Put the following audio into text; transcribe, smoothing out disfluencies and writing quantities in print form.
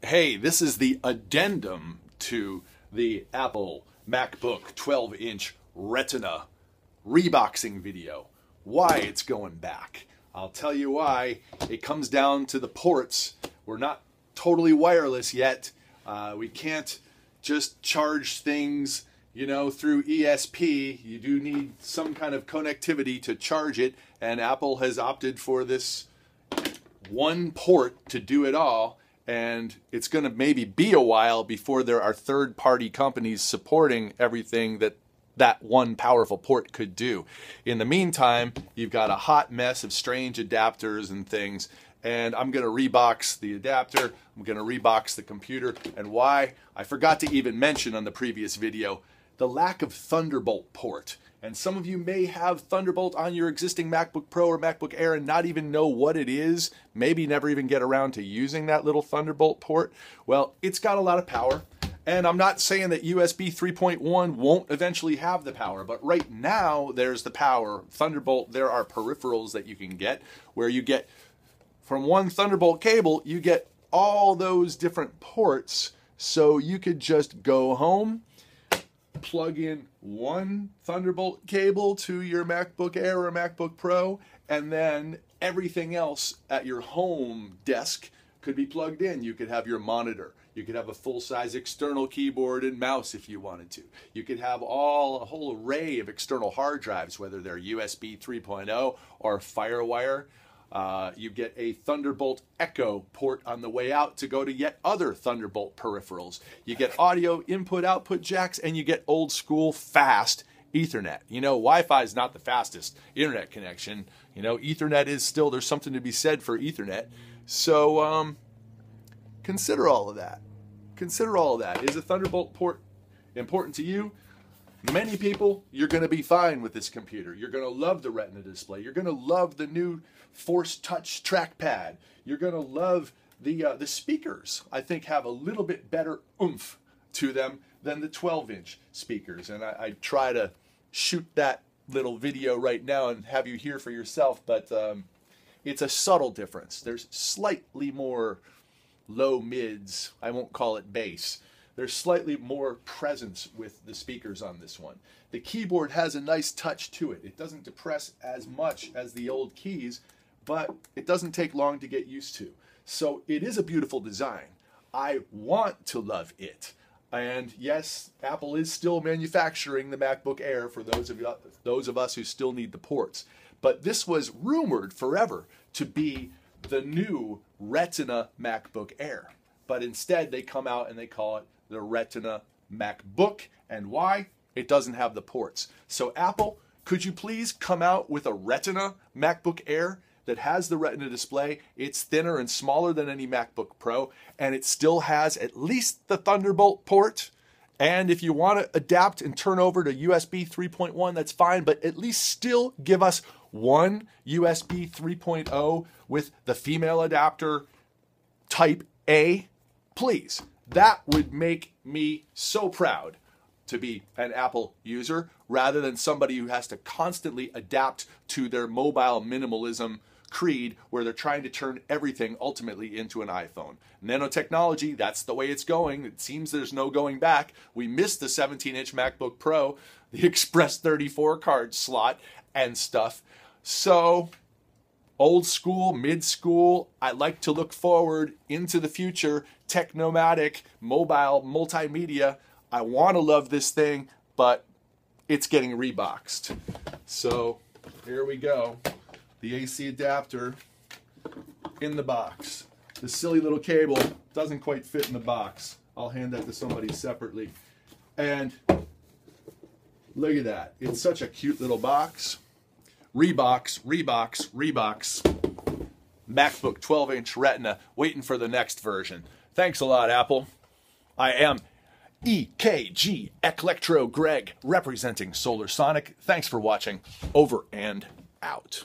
Hey, this is the addendum to the Apple MacBook 12-inch Retina ReBoxing video. Why it's going back. I'll tell you why. It comes down to the ports. We're not totally wireless yet. We can't just charge things, through ESP. You do need some kind of connectivity to charge it, and Apple has opted for this one port to do it all. And it's going to maybe be a while before there are third-party companies supporting everything that one powerful port could do. In the meantime, you've got a hot mess of strange adapters and things. And I'm going to rebox the adapter. I'm going to rebox the computer. And why? I forgot to even mention on the previous video the lack of Thunderbolt port. And some of you may have Thunderbolt on your existing MacBook Pro or MacBook Air and not even know what it is, maybe never even get around to using that little Thunderbolt port. Well, it's got a lot of power, and I'm not saying that USB 3.1 won't eventually have the power, but right now there's the power. Thunderbolt, there are peripherals that you can get where you get, from one Thunderbolt cable, you get all those different ports, so you could just go home, plug in one Thunderbolt cable to your MacBook Air or MacBook Pro, and then everything else at your home desk could be plugged in. You could have your monitor. You could have a full-size external keyboard and mouse if you wanted to. You could have a whole array of external hard drives, whether they're USB 3.0 or firewire. You get a Thunderbolt Echo port on the way out to go to yet other Thunderbolt peripherals. You get audio input-output jacks, and you get old-school fast Ethernet. Wi-Fi is not the fastest internet connection. Ethernet is still, there's something to be said for Ethernet. So consider all of that. Consider all of that. Is a Thunderbolt port important to you? Many people, you're going to be fine with this computer. You're going to love the Retina display. You're going to love the new Force Touch trackpad. You're going to love the speakers. I think have a little bit better oomph to them than the 12-inch speakers. And I try to shoot that little video right now and have you hear for yourself, but it's a subtle difference. There's slightly more low mids. I won't call it bass. There's slightly more presence with the speakers on this one. The keyboard has a nice touch to it. It doesn't depress as much as the old keys, but it doesn't take long to get used to. So it is a beautiful design. I want to love it. And yes, Apple is still manufacturing the MacBook Air for those of us who still need the ports. But this was rumored forever to be the new Retina MacBook Air. But instead they come out and they call it the Retina MacBook. And why? It doesn't have the ports. So Apple, could you please come out with a Retina MacBook Air that has the Retina display? It's thinner and smaller than any MacBook Pro, and it still has at least the Thunderbolt port. And if you want to adapt and turn over to USB 3.1, that's fine, but at least still give us one USB 3.0 with the female adapter type A, please. That would make me so proud to be an Apple user rather than somebody who has to constantly adapt to their mobile minimalism creed where they're trying to turn everything ultimately into an iPhone. Nanotechnology, that's the way it's going. It seems there's no going back. We missed the 17-inch MacBook Pro, the Express 34 card slot and stuff. So old school, mid school, I like to look forward into the future, technomadic, mobile, multimedia. I want to love this thing, but it's getting reboxed. So here we go. The AC adapter in the box. The silly little cable doesn't quite fit in the box. I'll hand that to somebody separately. And look at that. It's such a cute little box. Rebox, rebox, rebox. MacBook 12-inch Retina, waiting for the next version. Thanks a lot, Apple. I am EKG Electro Greg, representing Solar Sonic. Thanks for watching. Over and out.